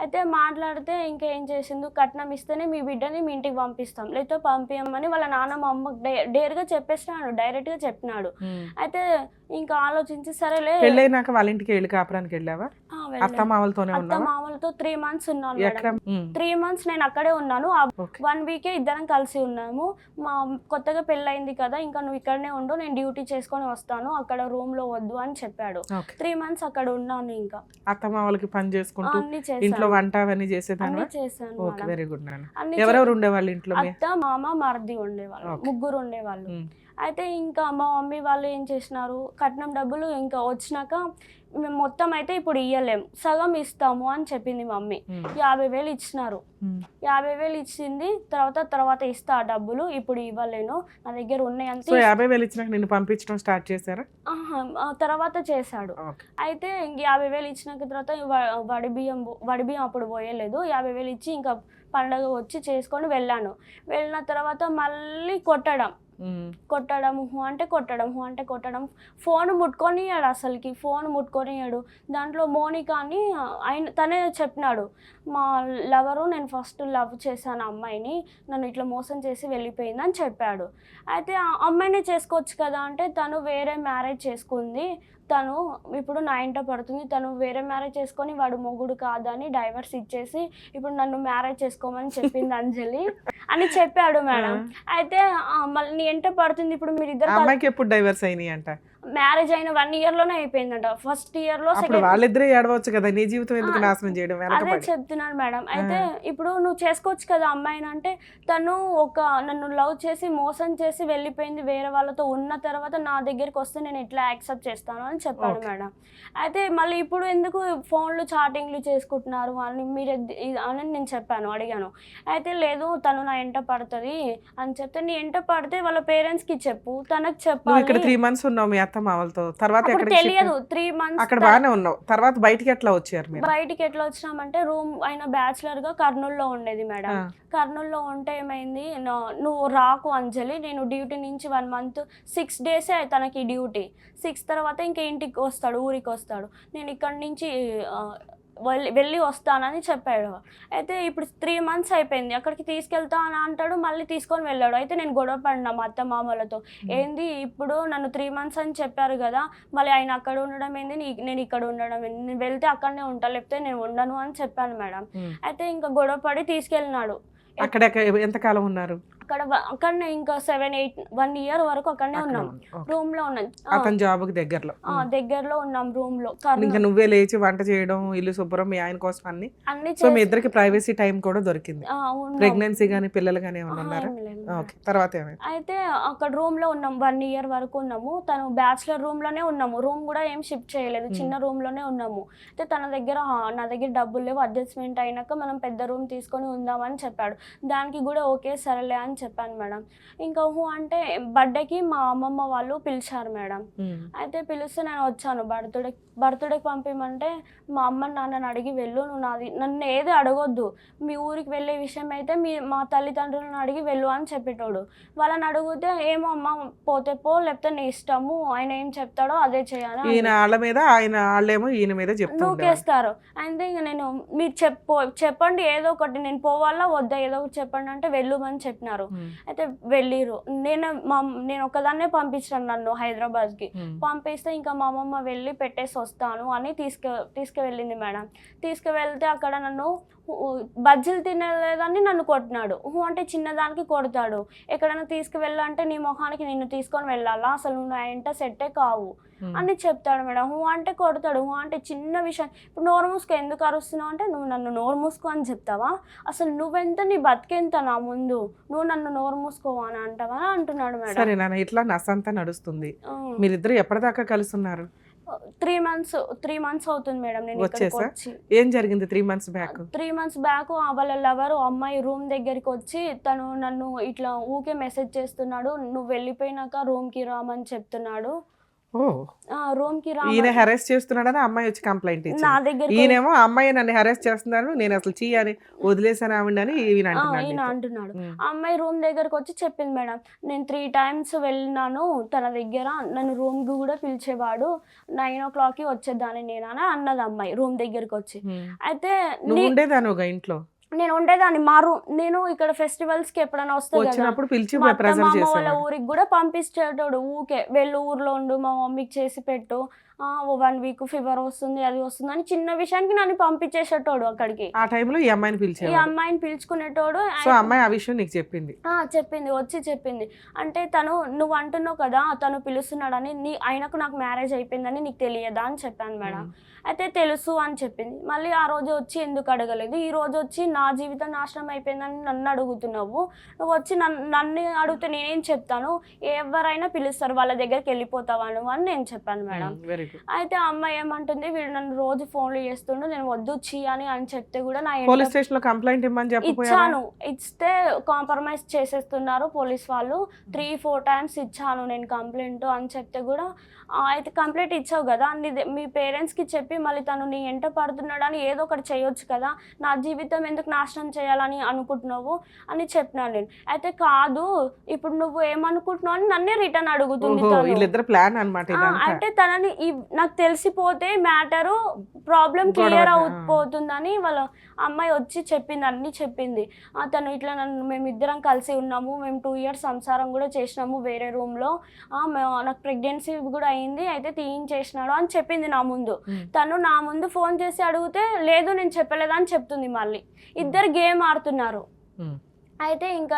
అయితే మాట్లాడితే ఇంకా ఏం చేసిండు, కట్నం ఇస్తేనే మీ బిడ్డని మీ ఇంటికి పంపిస్తాం, లేకపోతే పంపించమని వాళ్ళ నాన్న మా అమ్మకు డైరెక్ట్గా చెప్పేసినాడు, డైరెక్ట్గా చెప్పినాడు. అయితే ఇంకా ఆలోచించి సరేలే. పెళ్ళైనాక వాళ్ళ ఇంటికి వెళ్ళి కాపురానికి వెళ్ళావా? అత్తమామలతోనే ఉన్నావా? అత్తమామలతో 3 months ఉన్నాను మేడం. 3 months నేను అక్కడే ఉన్నాను. 1 week ఇద్దరం కలిసి ఉన్నాము. మా కొత్తగా పెళ్ళయింది కదా, ఇంకా నువ్వు ఇక్కడనే ఉండు, నేను డ్యూటీ చేసుకొని వస్తాను, అక్కడ రూమ్ లో వద్దు అని చెప్పాడు. 3 months అక్కడ ఉన్నాను. ఇంకా అత్తమామలకి పని చేసుకుంటూ అన్ని చేశాను, ఇంట్లో వంట అవన్నీ చేసేదాన్ని. చేశాను. Okay, very good. ఎవరెవరు ఉండేవాళ్ళు ఇంట్లో? అత్త, మామ, మరిది ఉండేవాళ్ళు, 3 ఉండేవాళ్ళు. అయితే ఇంకా మా మమ్మీ వాళ్ళు ఏం చేసినారు, కట్నం డబ్బులు ఇంకా వచ్చినాక మేము మొత్తం అయితే ఇప్పుడు ఇయ్యలేము, సగం ఇస్తాము అని చెప్పింది మమ్మీ. 50,000 ఇచ్చినారు. 50,000 ఇచ్చింది. తర్వాత ఇస్తా డబ్బులు, ఇప్పుడు ఇవ్వలేను, నా దగ్గర ఉన్నాయి అంతే. 50,000 ఇచ్చినాక నిన్ను పంపించడం స్టార్ట్ చేశారా? తర్వాత చేశాడు. అయితే ఇంక 50,000 ఇచ్చినాక తర్వాత వడి బియ్యం అప్పుడు పోయలేదు. 50,000 ఇచ్చి ఇంకా పండగ వచ్చి చేసుకొని వెళ్ళాను. వెళ్ళిన తర్వాత మళ్ళీ కొట్టడం అంటే కొట్టడం. ఫోన్ ముట్టుకొనియాడు, అసలుకి ఫోన్ ముట్టుకొనియాడు. దాంట్లో మోనికా అని తనే చెప్పినాడు, మా లవరు, నేను ఫస్ట్ లవ్ చేశాను అమ్మాయిని, నన్ను ఇట్లా మోసం చేసి వెళ్ళిపోయింది అని చెప్పాడు. అయితే ఆ అమ్మాయినే చేసుకోవచ్చు కదా అంటే తను వేరే మ్యారేజ్ చేసుకుంది, తను ఇప్పుడు నా ఇంట పడుతుంది, తను వేరే మ్యారేజ్ చేసుకొని వాడు మొగుడు కాదని డైవర్స్ ఇచ్చేసి ఇప్పుడు నన్ను మ్యారేజ్ చేసుకోమని చెప్పింది అంజలి అని చెప్పాడు మేడం. అయితే మళ్ళీ నీ ఎంట పడుతుంది, ఇప్పుడు మీరు ఇద్దరు ఎప్పుడు డైవర్స్ అయినాయి అంట? మ్యారేజ్ అయిన 1 year లోనే అయిపోయిందంట. ఫస్ట్ ఇయర్ లో వాళ్ళిద్దరే ఏడవచ్చు కదా, నీ జీవితం ఎందుకు నాశనం చేయడం? అదే చెప్తున్నాను మేడం. అయితే ఇప్పుడు నువ్వు చేసుకోవచ్చు కదా అమ్మాయిని అంటే తను నన్ను లవ్ చేసి మోసం చేసి వెళ్ళిపోయింది, వేరే వాళ్ళతో ఉన్న తర్వాత నా దగ్గరికి వస్తే నేను ఎట్లా యాక్సెప్ట్ చేస్తాను అని చెప్పాడు మేడం. అయితే మళ్ళీ ఇప్పుడు ఎందుకు ఫోన్లు చాటింగ్లు చేసుకుంటున్నారు అని అని నేను చెప్పాను, అడిగాను. అయితే లేదు తను నా ఎంట పడుతుంది అని చెప్తే, నీ ఎంట పడితే వాళ్ళ పేరెంట్స్కి చెప్పు, తనకు చెప్పాలి. 3 months ఉన్నావు మామలతో, తర్వాత తెలియదు 3 months అక్కడ బాగానే ఉన్నావు, తర్వాత బయటికి ఎట్లా వచ్చారు? బయటికి ఎట్లా వచ్చినామంటే రూమ్ అయిన బ్యాచులర్ గా కర్నూలులో ఉండేది మేడం. కర్నూలులో ఉంటే ఏమైంది, నువ్వు రాకు అంజలి, నేను డ్యూటీ నుంచి 1 month 6 days తనకి డ్యూటీ. 6 తర్వాత ఇంకా ఇంటికి వస్తాడు, ఊరికి వస్తాడు. నేను ఇక్కడ నుంచి వెళ్ళి వస్తానని చెప్పాడు. అయితే ఇప్పుడు 3 months అయిపోయింది, అక్కడికి తీసుకెళ్తా అని అంటాడు, మళ్ళీ తీసుకొని వెళ్ళాడు. అయితే నేను గొడవ పడినా మా అత్త మామలతో, ఏంది ఇప్పుడు నన్ను 3 months అని చెప్పారు కదా, మళ్ళీ ఆయన అక్కడ ఉండడం ఏంది, నేను ఇక్కడ ఉండడం ఏంది, నేను వెళ్తే అక్కడనే ఉంటా, లేకపోతే నేను ఉండను అని చెప్పాను మేడం. అయితే ఇంకా గొడవ పడి తీసుకెళ్ళినాడు. అక్కడ ఎంతకాలం ఉన్నారు? అక్కడనే ఇంకా 1 year వరకు అక్కడనే ఉన్నాం, రూమ్ లో ఉన్నాం. అతని జాబ్ దగ్గరలో ఉన్నాం రూమ్ లో. ఇంకా నువ్వే లేచి వంట చేయడం, ఇల్లు శుభ్రం, మీ ఆయన కోసం అన్ని. సో మీ ఇద్దరికి ప్రైవసీ టైం కూడా దొరికింది. ప్రెగ్నెన్సీ గానీ పిల్లలు గానీ ఏమన్నా ఉన్నారా? తర్వాత అయితే అక్కడ రూమ్ లో ఉన్నాం, 1 year వరకు ఉన్నాము. తను బ్యాచులర్ రూమ్ లోనే ఉన్నాము, రూమ్ కూడా ఏం షిఫ్ట్ చేయలేదు, చిన్న రూమ్ లోనే ఉన్నాము. అయితే నా దగ్గర డబ్బులు లేవు, అడ్జస్ట్మెంట్ అయినాక మనం పెద్ద రూమ్ తీసుకొని ఉందామని చెప్పాడు. దానికి కూడా ఓకే సరేలే అని చెప్పాను మేడం. ఇంకా అంటే బర్త్డేకి మా అమ్మమ్మ వాళ్ళు పిలిచారు మేడం. అయితే పిలిస్తే నేను వచ్చాను. బర్త్డేకి పంపిమంటే మా అమ్మ నాన్నని అడిగి వెళ్ళు, నువ్వు నన్ను ఏది అడగొద్దు, మీ ఊరికి వెళ్ళే విషయం అయితే మా తల్లిదండ్రులను అడిగి వెళ్ళు అని చెప్పేటోడు. వాళ్ళని అడిగితే ఏమో అమ్మ పోతే పో, లేకపోతే నీ ఇష్టము, ఆయన ఏం చెప్తాడో అదే చేయాలి, నూకేస్తారు. అయితే ఇంకా నేను మీరు చెప్పండి ఏదో ఒకటి, నేను పోవాలా వద్దా ఏదో ఒకటి చెప్పండి అంటే వెళ్ళమని చెప్పినారు. అయితే వెళ్ళిరు. నేను ఒకదాన్నే పంపించాను నన్ను హైదరాబాద్కి. పంపిస్తే ఇంకా మా అమ్మమ్మ వెళ్ళి పెట్టేసి వస్తాను అని తీసుకువెళ్ళింది మేడం. తీసుకువెళ్తే అక్కడ నన్ను బజ్జీలు తినలేదని నన్ను కొట్టినాడు. అంటే చిన్నదానికి కొడతాడు. ఎక్కడైనా తీసుకువెళ్ళంటే నీ మొహానికి నిన్ను తీసుకొని వెళ్ళాలా, అసలు నువ్వు నా ఎంట సెట్టే కావు అని చెప్తాడు మేడం. అంటే కొడతాడు. అంటే చిన్న విషయం, ఇప్పుడు నోరు మూసుకో ఎందుకు అరుస్తున్నావు అంటే, నువ్వు నన్ను నోరు మూసుకో అని చెప్తావా, అసలు నువ్వెంత, నీ బతికెంత నా ముందు, నువ్వు నన్ను నోరు మూసుకోవా అని అంటావా అని అంటున్నాడు మేడం. సరే నాన్న, ఇట్లా నసంతా నడుస్తుంది. మీరిద్దరు ఎప్పటిదాకా కలుసున్నారు? 3 months అవుతుంది మేడం. నేను ఇక్కడికి వచ్చి. ఏం జరిగింది 3 months బ్యాక్? 3 months బ్యాక్ వాళ్ళ లవర్ అమ్మాయి రూమ్ దగ్గరికి వచ్చి తను నన్ను ఇట్లా ఊకే మెసేజ్ చేస్తున్నాడు, నువ్వు వెళ్ళిపోయినాక రూమ్ కి రామని చెప్తున్నాడు. రూమ్ కి రా, ఈయన హెరాస్ చేస్తున్నాడని అమ్మాయి వచ్చి కంప్లైంట్ నా దగ్గర. ఈయనేమో అమ్మాయి నన్ను హెరాస్ చేస్తున్నాను, నేను అసలు చేయని వదిలేసాను ఆవిడని ఈయన అంటున్నాడు. అమ్మాయి రూమ్ దగ్గరకు వచ్చి చెప్పింది మేడం, నేను 3 times వెళ్ళినాను తన దగ్గర, నన్ను రూమ్ కి కూడా పిలిచేవాడు, 9 o'clock వచ్చేదాన్ని నేను అని అన్నది అమ్మాయి రూమ్ దగ్గరకు వచ్చి. అయితే ఉండేదానుగా ఇంట్లో? నేను ఉండేదాన్ని మా రూమ్, నేను ఇక్కడ ఫెస్టివల్స్ కి ఎప్పుడైనా వస్తాను వాళ్ళ ఊరికి కూడా పంపించేటోడు. ఊకే వెళ్ళి ఊర్లో ఉండు, మా మమ్మీకి చేసి పెట్టు, 1 week ఫీవర్ వస్తుంది అది వస్తుంది అని చిన్న విషయానికి నన్ను పంపించేసేటోడు అక్కడికి. ఆ టైంలో ఈ అమ్మాయిని పిలుచుకునేటోడు. అమ్మాయి ఆ విషయం నీకు చెప్పింది? చెప్పింది. అంటే తను, నువ్వు అంటున్నావు కదా తను పిలుస్తున్నాడని, ఆయనకు నాకు మ్యారేజ్ అయిపోయిందని నీకు తెలియదా అని చెప్పాను మేడం. అయితే తెలుసు అని చెప్పింది. మళ్ళీ ఆ రోజు వచ్చి ఎందుకు అడగలేదు, ఈ రోజు వచ్చి నా జీవితం నాశనం అయిపోయిందని నన్ను అడుగుతున్నావు, నువ్వు వచ్చి నన్ను అడిగితే నేనేం చెప్తాను, ఎవరైనా పిలుస్తారు వాళ్ళ దగ్గరికి వెళ్ళిపోతావా నువ్వు అని నేను చెప్పాను మేడం. అయితే ఆ అమ్మాయి ఏమంటుంది, వీడు నన్ను రోజు ఫోన్లు చేస్తుండు, నేను వద్దు అని చెప్తే కూడా నా పోలీస్ స్టేషన్ లో కంప్లైంట్ ఇచ్చాను. ఇస్తే కాంప్రమైజ్ చేసేస్తున్నారు పోలీస్ వాళ్ళు. 3-4 times ఇచ్చాను నేను కంప్లైంట్ అని చెప్తే కూడా, అయితే కంప్లైంట్ ఇచ్చావు కదా, మీ పేరెంట్స్ కి చెప్పి మళ్ళీ తను నీ ఎంట పడుతున్నాడు అని ఏదో ఒకటి చేయొచ్చు కదా, నా జీవితం ఎందుకు నాశనం చేయాలని అనుకుంటున్నావు అని చెప్పినాను నేను. అయితే కాదు ఇప్పుడు నువ్వు ఏమనుకుంటున్నావు అని నన్నే రిటర్న్ అడుగుతుంది. అంటే తనని నాకు తెలిసిపోతే మ్యాటరు ప్రాబ్లం క్లియర్ అయిపోతుందని వాళ్ళ అమ్మాయి వచ్చి చెప్పింది, అన్ని చెప్పింది. తను ఇట్లా మేమిద్దరం కలిసి ఉన్నాము, మేము 2 years సంసారం కూడా చేసినాము వేరే రూమ్లో, నాకు ప్రెగ్నెన్సీ కూడా అయింది, అయితే తీయించేసినాడు అని చెప్పింది నా ముందు. తను నా ముందు ఫోన్ చేసి అడిగితే లేదు నేను చెప్పలేదా అని చెప్తుంది. మళ్ళీ ఇద్దరు గేమ్ ఆడుతున్నారు. అయితే ఇంకా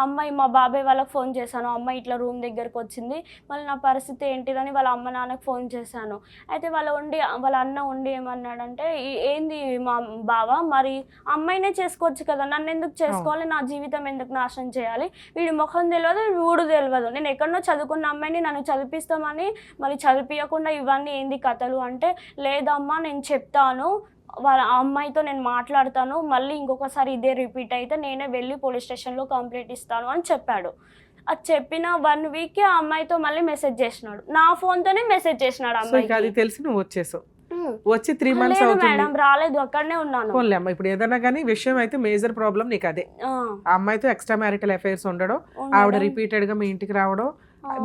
అమ్మాయి, మా బాబాయ్ వాళ్ళకి ఫోన్ చేశాను, అమ్మాయి ఇట్లా రూమ్ దగ్గరకు వచ్చింది, మళ్ళీ నా పరిస్థితి ఏంటిదని వాళ్ళ అమ్మ నాన్నకి ఫోన్ చేశాను. అయితే వాళ్ళ అన్న ఉండి ఏమన్నాడంటే, ఏంది మా బావ, మరి అమ్మాయినే చేసుకోవచ్చు కదా, నన్ను ఎందుకు చేసుకోవాలి, నా జీవితం ఎందుకు నాశనం చేయాలి, వీడి ముఖం తెలియదు వీడు తెలియదు, నేను ఎక్కడనో చదువుకున్న అమ్మాయిని నన్ను చదివిస్తామని మళ్ళీ చదివించకుండా ఇవన్నీ ఏంది కథలు అంటే, లేదమ్మా నేను చెప్తాను, వాళ్ళ అమ్మాయితో నేను మాట్లాడతాను, మళ్ళీ ఇంకొకసారి ఇదే రిపీట్ అయితే నేనే వెళ్ళి పోలీస్ స్టేషన్లో కంప్లైంట్ ఇస్తాను అని చెప్పాడు. అది చెప్పిన 1 week ఆ అమ్మాయితో మళ్ళీ మెసేజ్ చేసినాడు, నా ఫోన్తోనే మెసేజ్ చేసినాడు అమ్మాయికి. అది తెలిసి నువ్వు వచ్చేసావు. వచ్చి 3 months మేడం రాలేదు, అక్కడనే ఉన్నాను. అమ్మ ఇప్పుడు ఏదైనా కానీ విషయం అయితే మేజర్ ప్రాబ్లం నీకు అదే, ఆ అమ్మాయితో ఎక్స్ట్రా మ్యారిటల్ అఫైర్స్ ఉండడం, ఆవిడ రిపీటెడ్ గా మీ ఇంటికి రావడం,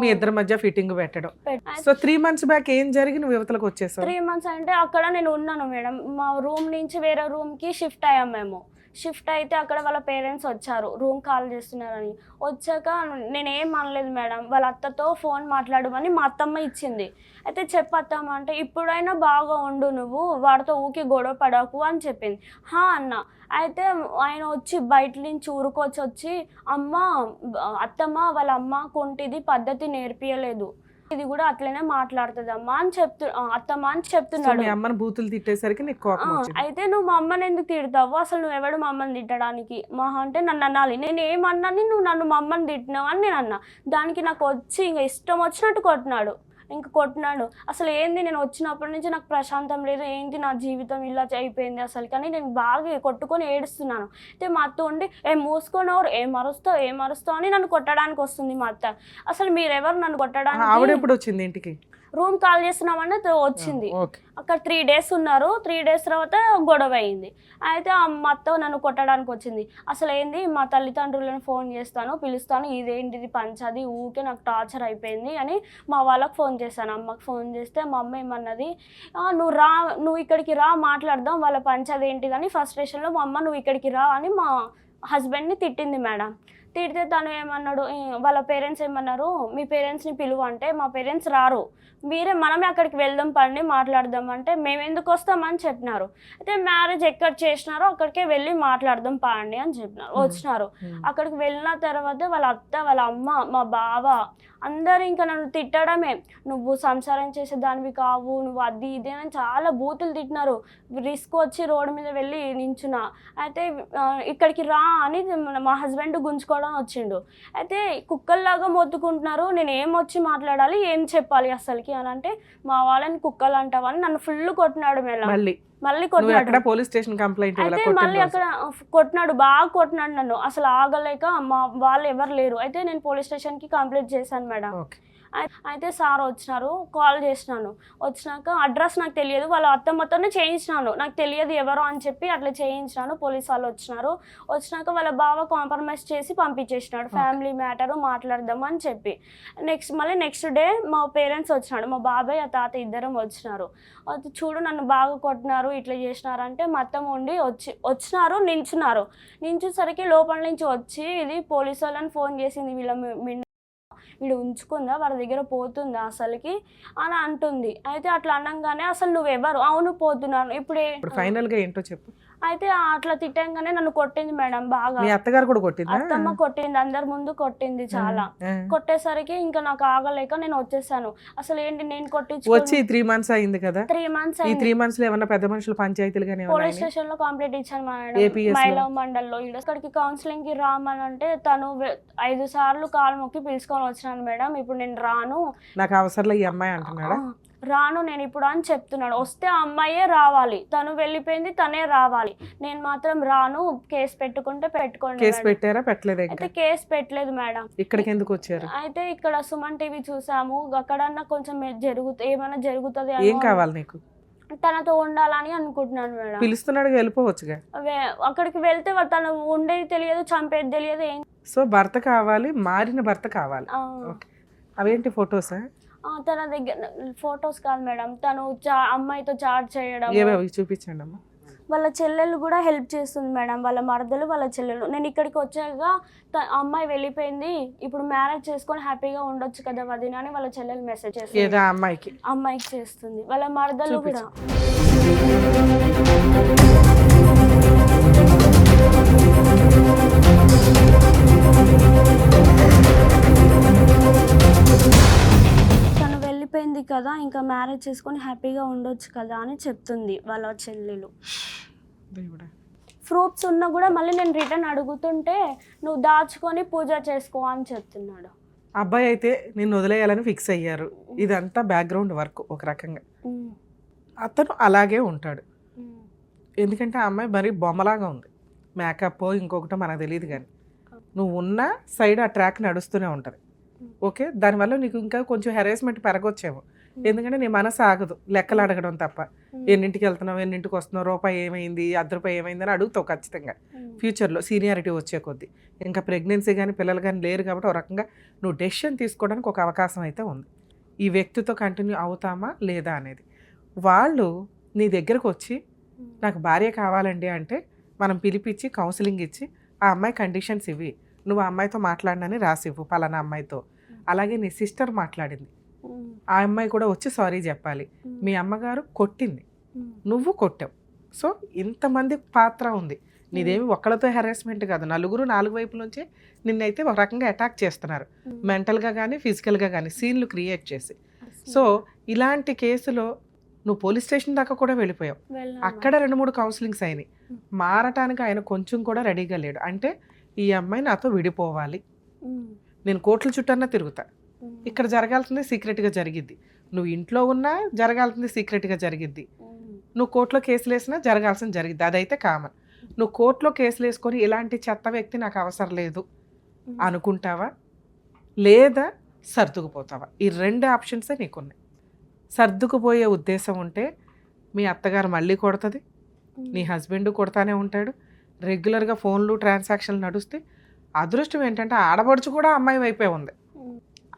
మీ ఇద్దరి మధ్య ఫిట్టింగ్ పెట్టడం. సో 3 months బ్యాక్ ఏం జరిగి నువ్వు యువతలకు వచ్చేసావు? 3 months అంటే అక్కడ నేను ఉన్నాను మేడం, మా రూమ్ నుంచి వేరే రూమ్ కి షిఫ్ట్ అయ్యాం మేము. షిఫ్ట్ అయితే అక్కడ వాళ్ళ పేరెంట్స్ వచ్చారు, రూమ్ కాల్ చేస్తున్నారని. వచ్చాక నేనేం అనలేదు మేడం, వాళ్ళ అత్తతో ఫోన్ మాట్లాడమని మా అత్తమ్మ ఇచ్చింది. అయితే చెప్పత్తమ్మ అంటే, ఇప్పుడైనా బాగా ఉండు నువ్వు, వాడితో ఊకి గొడవ పడకు అని చెప్పింది. అన్న అయితే ఆయన వచ్చి బయట నుంచి ఊరుకొచ్చి అత్తమ్మ వాళ్ళ అమ్మ కొంటిది పద్ధతి నేర్పియలేదు, ఇది కూడా అట్లనే మాట్లాడుతుంది అమ్మా అని అత్తమ్మ అని చెప్తున్నాడు. బూతులు తిట్టేసరికి నీకు కోపం వచ్చింది. అయితే నువ్వు మా అమ్మని ఎందుకు తిడతావు, అసలు నువ్వు ఎవడు మా అమ్మని తిట్టడానికి, మహా అంటే నన్ను అనాలి, నేను ఏమన్నాని నువ్వు నన్ను మా అమ్మని తిట్టినావు అని నేను అన్నా. దానికి నాకు వచ్చి ఇంకా ఇష్టం వచ్చినట్టు కొట్టినాడు. అసలు ఏంది, నేను వచ్చినప్పటి నుంచి నాకు ప్రశాంతం లేదు, ఏంటి నా జీవితం ఇలా అయిపోయింది అసలు, కానీ నేను బాగా కొట్టుకొని ఏడుస్తున్నాను. అయితే మా అత్త ఉండి మూసుకొనవరు, ఏం అరుస్తావు అని నన్ను కొట్టడానికి వస్తుంది మా అత్త. అసలు మీరెవరు నన్ను కొట్టడానికి? రూమ్ కాల్ చేస్తున్నామని వచ్చింది. అక్కడ 3 days ఉన్నారు. 3 days తర్వాత గొడవ అయింది. అయితే మా అత్త నన్ను కొట్టడానికి వచ్చింది. అసలు ఏంది, మా తల్లిదండ్రులను ఫోన్ చేస్తాను, పిలుస్తాను, ఇదేంటిది పంచాది, ఊకే నాకు టార్చర్ అయిపోయింది అని మా వాళ్ళకి ఫోన్ చేశాను. అమ్మకి ఫోన్ చేస్తే మా అమ్మ ఏమన్నది, నువ్వు ఇక్కడికి రా మాట్లాడదాం, వాళ్ళ పంచాది ఏంటిదని ఫస్ట్ స్టేషన్లో మా అమ్మ నువ్వు ఇక్కడికి రా అని మా హస్బెండ్ని తిట్టింది మేడం. తిడితే తను ఏమన్నాడు, వాళ్ళ పేరెంట్స్ ఏమన్నారు, మీ పేరెంట్స్ని పిలువు అంటే మా పేరెంట్స్ రారు, మనమే అక్కడికి వెళ్దాం పండి మాట్లాడదాం అంటే మేము ఎందుకు వస్తామని చెప్పినారు. అయితే మ్యారేజ్ ఎక్కడ చేసినారో అక్కడికే వెళ్ళి మాట్లాడదాం పండి అని చెప్పినారు. వచ్చినారు. అక్కడికి వెళ్ళిన తర్వాత వాళ్ళ అత్త, వాళ్ళ అమ్మ, మా బావ అందరు ఇంకా నన్ను తిట్టడమే, నువ్వు సంసారం చేసే దానివి కావు, నువ్వు అది ఇది అని చాలా బూతులు తిట్టినారు. రిస్క్ వచ్చి రోడ్డు మీద వెళ్ళి నించున్నా. అయితే ఇక్కడికి రా అని మా హస్బెండ్ గుంజుకోవడం వచ్చిండు. అయితే కుక్కల్లాగా మొత్తుకుంటున్నారు, నేను ఏం వచ్చి మాట్లాడాలి, ఏం చెప్పాలి అసలుకి అని అంటే, మా వాళ్ళని కుక్కలు అంటావని నన్ను ఫుల్ కొట్టినాడు. మళ్ళీ కొట్టినాడు. పోలీస్ స్టేషన్ కంప్లైంట్ అయితే మళ్ళీ అక్కడ కొట్టినాడు, బాగా కొట్టినాడు నన్ను, అసలు ఆగలేక. మా వాళ్ళు ఎవరు లేరు. అయితే నేను పోలీస్ స్టేషన్కి కంప్లైంట్ చేశాను మేడం. అయితే సార్ వచ్చినారు, కాల్ చేసినాను. వచ్చినాక అడ్రస్ నాకు తెలియదు, వాళ్ళ అత్తమ్మతోనే చేయించినాను, నాకు తెలియదు ఎవరో అని చెప్పి అట్లా చేయించినాను. పోలీస్ వాళ్ళు వచ్చినాక వాళ్ళ బావ కాంప్రమైజ్ చేసి పంపించేసినాడు, ఫ్యామిలీ మ్యాటర్ మాట్లాడదాం అని చెప్పి. నెక్స్ట్ డే మా పేరెంట్స్ వచ్చినాడు, మా బాబాయ్ ఆ తాత ఇద్దరం వచ్చినారు. చూడు నన్ను బాగా కొట్టినారు, ఇట్లా చేసినారంటే మొత్తం ఉండి వచ్చినారు, నించుసరికి లోపల నుంచి వచ్చి ఇది పోలీసు వాళ్ళని ఫోన్ చేసింది, వీడు ఉంచుకుందా, వాళ్ళ దగ్గర పోతుందా అసలుకి అని అంటుంది. అయితే అట్లా అనగానే అసలు నువ్వెవరు, అవును పోతున్నాను, ఇప్పుడు ఫైనల్ గా ఏంటో చెప్పు. అయితే అట్లా తిట్టంగానే నన్ను కొట్టింది మేడం బాగా. అత్తగారు కూడా కొట్టింది, అత్తమ్మ కొట్టింది, అందరి ముందు కొట్టింది చాలా. కొట్టేసరికి ఇంకా నాకు ఆగలేక నేను వచ్చేసాను. అసలు ఏంటి నేను వచ్చి 3 months అయింది కదా. 3 months ఈ 3 months లో ఏమన్నా పెద్ద మనుషులు పంచాయతీలు గానీ పోలీస్ స్టేషన్ లో కంప్లైంట్ ఇచ్చాను మేడం, మహిళా మండల్లో. ఇక్కడికి కౌన్సిలింగ్ కి రామని అంటే తను 5 సార్లు కాలు మొక్కి పిలుచుకొని వచ్చినాను మేడం, ఇప్పుడు నేను రాను, నాకు అవసరం ఈ అమ్మాయి అంటున్నాడా, రాను నేను ఇప్పుడు అని చెప్తున్నాడు. వస్తే ఆ అమ్మాయే రావాలి, తను వెళ్ళిపోయింది, తనే రావాలి, నేను మాత్రం రాను, కేసు పెట్టుకుంటే పెట్టుకోండి. కేసు పెట్టారా? పెట్టలేదు. అయితే కేసు పెట్టలేదు మేడం. ఇక్కడికి ఎందుకు వచ్చారు? అయితే ఇక్కడ సుమన్ టీవీ చూసాము, అక్కడన్నా కొంచెం ఏమైనా జరుగుతుంది, ఏం కావాలి నీకు? తనతో ఉండాలని అనుకుంటున్నాను మేడం. పిలుస్తున్నాడు, వెళ్ళిపోవచ్చుగా. అక్కడికి వెళ్తే తను ఉండేది తెలియదు, చంపేది తెలియదు. ఏం సో భర్త కావాలి, మారిన భర్త కావాలి. అవేంటి ఫొటోసా? తన దగ్గర ఫొటోస్ కాదు మేడం, తను అమ్మాయితో చాట్ చేయడం. చూపించండి అమ్మా. వాళ్ళ చెల్లెలు కూడా హెల్ప్ చేస్తుంది మేడం, వాళ్ళ మరదలు, వాళ్ళ చెల్లెలు. నేను ఇక్కడికి వచ్చాక అమ్మాయి వెళ్ళిపోయింది, ఇప్పుడు మ్యారేజ్ చేసుకొని హ్యాపీగా ఉండొచ్చు కదా వదిన అని వాళ్ళ చెల్లెలు మెసేజ్ చేస్తుంది, అమ్మాయికి చేస్తుంది. వాళ్ళ మరదలు కూడా. వెళ్ళిపోయింది కదా, ఇంకా మ్యారేజ్ చేసుకొని హ్యాపీగా ఉండొచ్చు కదా అని చెప్తుంది వాళ్ళ చెల్లెలు. ప్రూఫ్స్ ఉన్నా కూడా మళ్ళీ నేను రిటర్న్ అడుగుతుంటే నువ్వు దాచుకొని పూజ చేసుకో అని చెప్తున్నాడు. అబ్బాయి అయితే నిన్ను వదిలేయాలని ఫిక్స్ అయ్యారు. ఇదంతా బ్యాక్గ్రౌండ్ వర్క్ ఒక రకంగా. అతను అలాగే ఉంటాడు, ఎందుకంటే ఆ అమ్మాయి మరీ బొమ్మలాగా ఉంది, మేకప్ ఇంకొకటో మనకు తెలియదు, కానీ నువ్వు ఉన్న సైడ్ ఆ ట్రాక్ నడుస్తూనే ఉంటుంది. ఓకే, దానివల్ల నీకు ఇంకా కొంచెం హెరాస్మెంట్ పెరగొచ్చేమో, ఎందుకంటే నీ మనసు ఆగదు లెక్కలు అడగడం తప్ప. ఎన్నింటికి వెళ్తున్నావు, ఎన్నింటికి వస్తున్నావు, రూపాయి ఏమైంది, ₹1 ఏమైంది అని అడుగుతావు ఖచ్చితంగా ఫ్యూచర్లో సీనియారిటీ వచ్చే కొద్దీ. ఇంకా ప్రెగ్నెన్సీ కానీ పిల్లలు కానీ లేరు కాబట్టి ఒక రకంగా నువ్వు డెసిషన్ తీసుకోవడానికి ఒక అవకాశం అయితే ఉంది, ఈ వ్యక్తితో కంటిన్యూ అవుతామా లేదా అనేది. వాళ్ళు నీ దగ్గరకు వచ్చి నాకు భార్య కావాలండి అంటే మనం పిలిపించి కౌన్సిలింగ్ ఇచ్చి ఆ అమ్మాయి కండిషన్స్ ఇవి, నువ్వు ఆ అమ్మాయితో మాట్లాడినని రాసివ్వు పలానా అమ్మాయితో. అలాగే నీ సిస్టర్ మాట్లాడింది, ఆ అమ్మాయి కూడా వచ్చి సారీ చెప్పాలి. మీ అమ్మగారు కొట్టింది, నువ్వు కొట్టావు. సో ఇంతమంది పాత్ర ఉంది, నీదేమి ఒక్కళ్ళతో హెరాస్మెంట్ కాదు, నలుగురు 4 వైపుల నుంచి నిన్నైతే ఒక రకంగా అటాక్ చేస్తున్నారు, మెంటల్గా కానీ ఫిజికల్గా కానీ సీన్లు క్రియేట్ చేసి. సో ఇలాంటి కేసులో నువ్వు పోలీస్ స్టేషన్ దాకా కూడా వెళ్ళిపోయావు, అక్కడ 2-3 కౌన్సిలింగ్స్ అయినాయి, మారటానికి ఆయన కొంచెం కూడా రెడీగా లేడు. అంటే ఈ అమ్మాయి నాతో విడిపోవాలి, నేను కోర్టుల చుట్టన్నా తిరుగుతా, ఇక్కడ జరగాల్సింది సీక్రెట్గా జరిగిద్ది, నువ్వు ఇంట్లో ఉన్నా జరగాల్సింది సీక్రెట్గా జరిగిద్ది, నువ్వు కోర్టులో కేసులు వేసినా జరగాల్సింది జరిగిద్ది, అదైతే కామన్. నువ్వు కోర్టులో కేసులు వేసుకొని ఇలాంటి చెత్త వ్యక్తి నాకు అవసరం లేదు అనుకుంటావా, లేదా సర్దుకుపోతావా? ఈ 2 ఆప్షన్సే నీకున్నాయి. సర్దుకుపోయే ఉద్దేశం ఉంటే మీ అత్తగారు మళ్ళీ కొడుతుంది, నీ హస్బెండ్ కొడతానే ఉంటాడు, రెగ్యులర్గా ఫోన్లు ట్రాన్సాక్షన్లు నడుస్తే. అదృష్టం ఏంటంటే ఆడపడుచు కూడా అమ్మాయి వైపే ఉంది,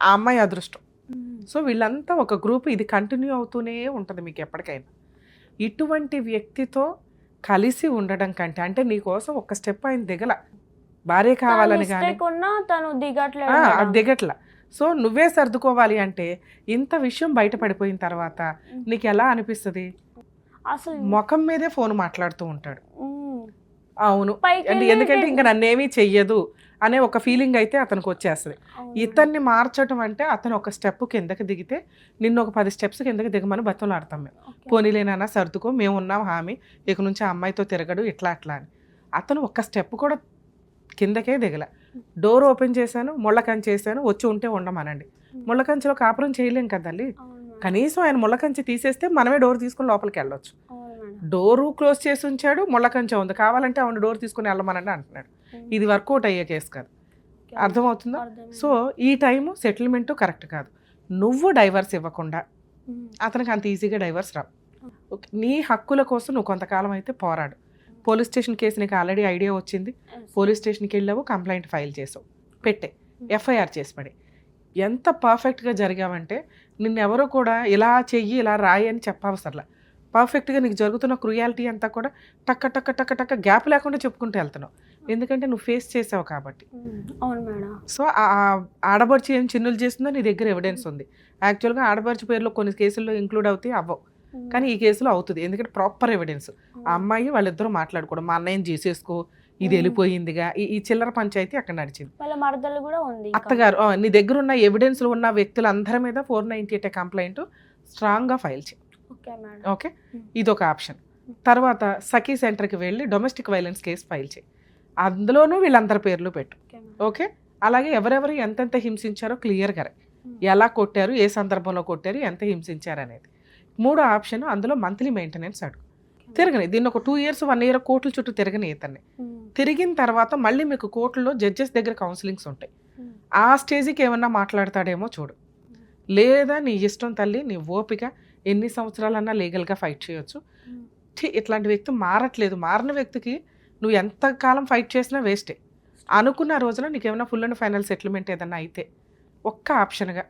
ఆ అమ్మాయి అదృష్టం. సో వీళ్ళంతా ఒక గ్రూప్, ఇది కంటిన్యూ అవుతూనే ఉంటుంది మీకు ఎప్పటికైనా. ఇటువంటి వ్యక్తితో కలిసి ఉండడం కంటే, అంటే నీకోసం ఒక స్టెప్ ఆయన దిగల, భార్య కావాలని కానీ మిస్టేక్ ఉన్నా తను దిగట్లేదు అది మేడం. దిగట్ల. సో నువ్వే సర్దుకోవాలి అంటే ఇంత విషయం బయటపడిపోయిన తర్వాత నీకు ఎలా అనిపిస్తుంది? అసలు ముఖం మీదే ఫోన్ మాట్లాడుతూ ఉంటాడు. ఉమ్, అవును పైకి అంటే వెళ్ళి ఎందుకంటే ఇంకా నన్నేమీ చెయ్యదు అనే ఒక ఫీలింగ్ అయితే అతనికి వచ్చేస్తుంది. అవును. ఇతన్ని మార్చడం అంటే అతను ఒక స్టెప్ కిందకి దిగితే నిన్ను ఒక 10 స్టెప్స్ కిందకి దిగమని బతులాడతాం మేము. Okay. పోనీలేనా సర్దుకో, మేము ఉన్నాం హామీ, ఇక నుంచి ఆ అమ్మాయితో తిరగడు ఇట్లా అట్లా అని. అతను ఒక్క స్టెప్ కూడా కిందకే దిగల. డోర్ ఓపెన్ చేశాను, ముళ్ళకంచి చేశాను, వచ్చి ఉంటే ఉండమనండి. ముళ్ళకంచిలో కాపురం చేయలేం కదండి. అవును మేడం. కనీసం ఆయన ముళ్ళకంచి తీసేస్తే మనమే డోర్ తీసుకుని లోపలికి వెళ్ళొచ్చు. అవును మేడం. డోరు క్లోజ్ చేసి ఉంచాడు, ముళ్ళకంచె ఉంది, కావాలంటే ఆవిడ డోర్ తీసుకుని వెళ్ళమనండి అంటున్నాడు. ఉమ్, ఇది వర్కౌట్ అయ్యే కేసు కాదు. okay. అర్థమవుతుందా? అర్థమైంది. సో ఈ టైము సెటిల్మెంటు కరెక్ట్ కాదు. నువ్వు డైవర్స్ ఇవ్వకుండా ఉమ్, అతనికి అంత ఈజీగా డైవర్స్ రావు. ఓకే, నీ హక్కుల కోసం నువ్వు కొంతకాలం అయితే పోరాడు. పోలీస్ స్టేషన్ కేసు నీకు ఆల్రెడీ ఐడియా వచ్చింది. yes. పోలీస్ స్టేషన్కి వెళ్ళావు, కంప్లైంట్ ఫైల్ చేసావు, పెట్టే ఎఫ్ఐఆర్ చేసి పడి. ఎంత పర్ఫెక్ట్గా జరిగావంటే నిన్నెవరూ కూడా ఇలా చెయ్యి ఇలా రాయి అని చెప్పవసరలా. పర్ఫెక్ట్గా నీకు జరుగుతున్న క్రుయాలిటీ అంతా కూడా టక్క టక్క టక్క టక్క గ్యాప్ లేకుండా చెప్పుకుంటూ వెళ్తున్నావు. ఎందుకంటే నువ్వు ఫేస్ చేసావు కాబట్టి. ఉమ్, అవును మేడం. సో ఆడబడుచు ఏం చిన్నులు చేస్తుందో నీ దగ్గర ఎవిడెన్స్ ఉంది. యాక్చువల్గా ఆడబడుచు పేర్లో కొన్ని కేసుల్లో ఇంక్లూడ్ అవుతాయి, అవ్వవు. ఉమ్, కానీ ఈ కేసులో అవుతుంది, ఎందుకంటే ప్రాపర్ ఎవిడెన్స్. ఆ అమ్మాయి వాళ్ళిద్దరూ మాట్లాడుకోవడం, మా అన్నయ్యని చేసేసుకో, ఇది వెళ్ళిపోయిందిగా, ఈ చిల్లర పంచాయతీ అక్కడ నడిచింది. వాళ్ళ మరదలు కూడా ఉంది ఇంకా. అత్తగారు నీ దగ్గర ఉన్న ఎవిడెన్స్లు ఉన్న వ్యక్తులందరి మీద 498 కంప్లైంట్ స్ట్రాంగ్గా ఫైల్ చేయి. Okay madam. ఓకే, ఇదొక ఆప్షన్. తర్వాత సఖీ సెంటర్కి వెళ్ళి డొమెస్టిక్ వైలెన్స్ కేసు ఫైల్ చేయి. అందులోనూ వీళ్ళందరి పేర్లు పెట్టు. Okay madam. ఓకే, అలాగే ఎవరెవరు ఎంతెంత హింసించారో క్లియర్గా రాయి. ఎలా కొట్టారు, ఏ సందర్భంలో కొట్టారు, ఎంత హింసించారు అనేది. మూడో ఆప్షన్, అందులో మంత్లీ మెయింటెనెన్స్ అడుగు. తిరగని దీన్ని ఒక 2 years 1 year కోర్టుల చుట్టూ తిరగని ఇతన్ని. ఉమ్, తిరిగిన తర్వాత మళ్ళీ మీకు కోర్టులో జడ్జెస్ దగ్గర కౌన్సిలింగ్స్ ఉంటాయి. ఉమ్, ఆ స్టేజ్కి ఏమన్నా మాట్లాడతాడేమో చూడు. లేదా నీ ఇష్టం తల్లి, నీ ఓపిక, ఎన్ని సంవత్సరాలన్నా లీగల్గా ఫైట్ చేయొచ్చు. ఉమ్, ఇట్లాంటి వ్యక్తి మారట్లేదు. మారిన వ్యక్తికి నువ్వు ఎంతకాలం ఫైట్ చేసినా వేస్టే. అనుకున్న రోజున నీకు ఏమైనా ఫుల్ అండ్ ఫైనల్ సెటిల్మెంట్ ఏదన్నా అయితే ఒక్క ఆప్షన్గా